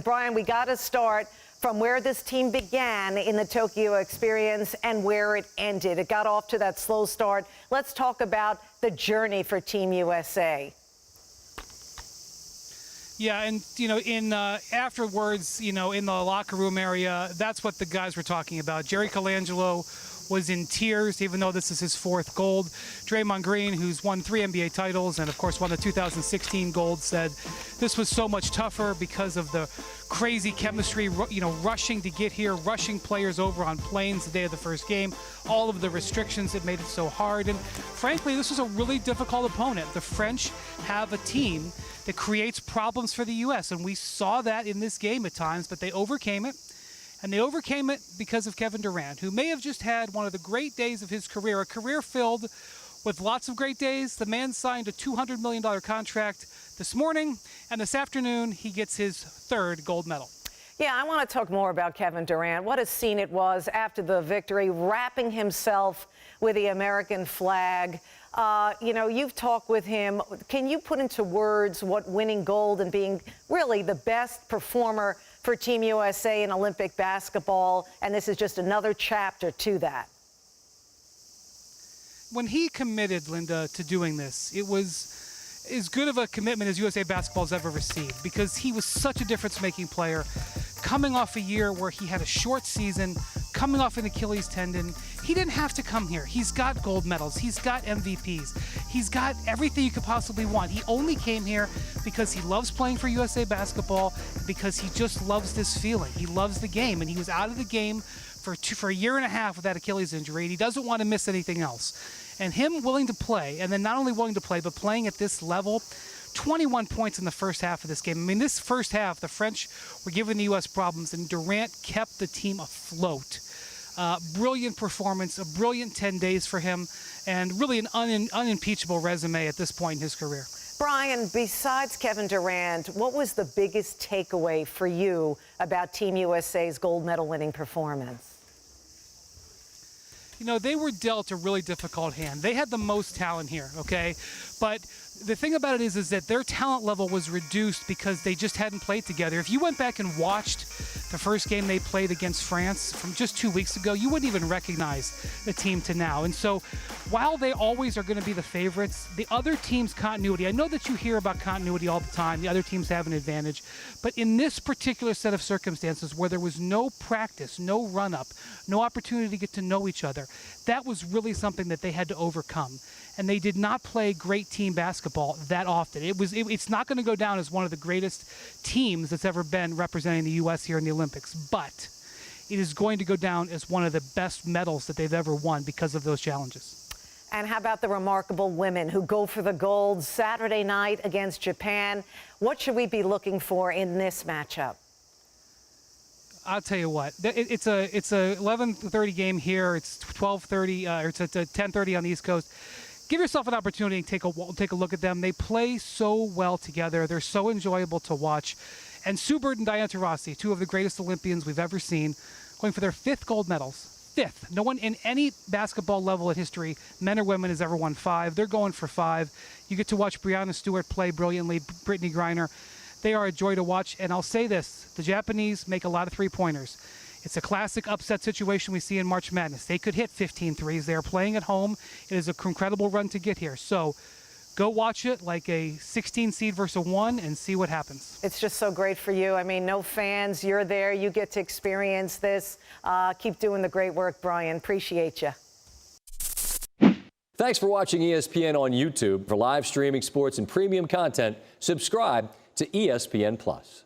Brian, we got to start from where this team began in the Tokyo experience and where it ended. It got off to that slow start. Let's talk about the journey for Team USA. Yeah, and, in afterwards, in the locker room area, that's what the guys were talking about. Jerry Colangelo was in tears, even though this is his fourth gold. Draymond Green, who's won 3 NBA titles and, of course, won the 2016 gold, said this was so much tougher because of the crazy chemistry, rushing to get here, rushing players over on planes the day of the first game, all of the restrictions that made it so hard. And, frankly, this was a really difficult opponent. The French have a team that creates problems for the U.S., and we saw that in this game at times, but they overcame it. And they overcame it because of Kevin Durant, who may have just had one of the great days of his career, a career filled with lots of great days. The man signed a $200 million contract this morning, and this afternoon he gets his third gold medal. Yeah, I want to talk more about Kevin Durant. What a scene it was after the victory, wrapping himself with the American flag. You've talked with him. Can you put into words what winning gold and being really the best performer for Team USA in Olympic basketball, and this is just another chapter to that? When he committed, Linda, to doing this, it was as good of a commitment as USA Basketball's ever received, because he was such a difference-making player, coming off a year where he had a short season, coming off an Achilles tendon. He didn't have to come here. He's got gold medals. He's got MVPs. He's got everything you could possibly want. He only came here because he loves playing for USA Basketball, because he just loves this feeling. He loves the game, and he was out of the game for a year and a half with that Achilles injury, and he doesn't want to miss anything else. And him willing to play, and then not only willing to play, but playing at this level, 21 points in the first half of this game. I mean, this first half, the French were giving the U.S. problems, and Durant kept the team afloat. Brilliant performance, a brilliant 10 days for him, and really an unimpeachable resume at this point in his career. Brian, besides Kevin Durant, what was the biggest takeaway for you about Team USA's gold medal winning performance? They were dealt a really difficult hand. They had the most talent here, okay? But the thing about it is that their talent level was reduced because they just hadn't played together. If you went back and watched the first game they played against France from just 2 weeks ago, you wouldn't even recognize the team to now. And so while they always are going to be the favorites, the other team's continuity, I know that you hear about continuity all the time, the other teams have an advantage, but in this particular set of circumstances where there was no practice, no run-up, no opportunity to get to know each other, that was really something that they had to overcome. And they did not play great team basketball that often. It's not going to go down as one of the greatest teams that's ever been representing the U.S. here in the Olympics, but it is going to go down as one of the best medals that they've ever won because of those challenges. And how about the remarkable women who go for the gold Saturday night against Japan? What should we be looking for in this matchup? I'll tell you what. It's a 11:30 game here. It's 12:30, or it's at 10:30 on the East Coast. Give yourself an opportunity and take a look at them. They play so well together. They're so enjoyable to watch. And Sue Bird and Diana Taurasi, two of the greatest Olympians we've ever seen, going for their 5th gold medals. 5th. No one in any basketball level in history, men or women, has ever won 5. They're going for 5. You get to watch Breanna Stewart play brilliantly, Brittany Griner. They are a joy to watch. And I'll say this, the Japanese make a lot of three-pointers. It's a classic upset situation we see in March Madness. They could hit 15 threes. They are playing at home. It is an incredible run to get here. So go watch it like a 16 seed versus a 1 and see what happens. It's just so great for you. I mean, no fans. You're there. You get to experience this. Keep doing the great work, Brian. Appreciate you. Thanks for watching ESPN on YouTube. For live streaming sports and premium content, subscribe to ESPN+.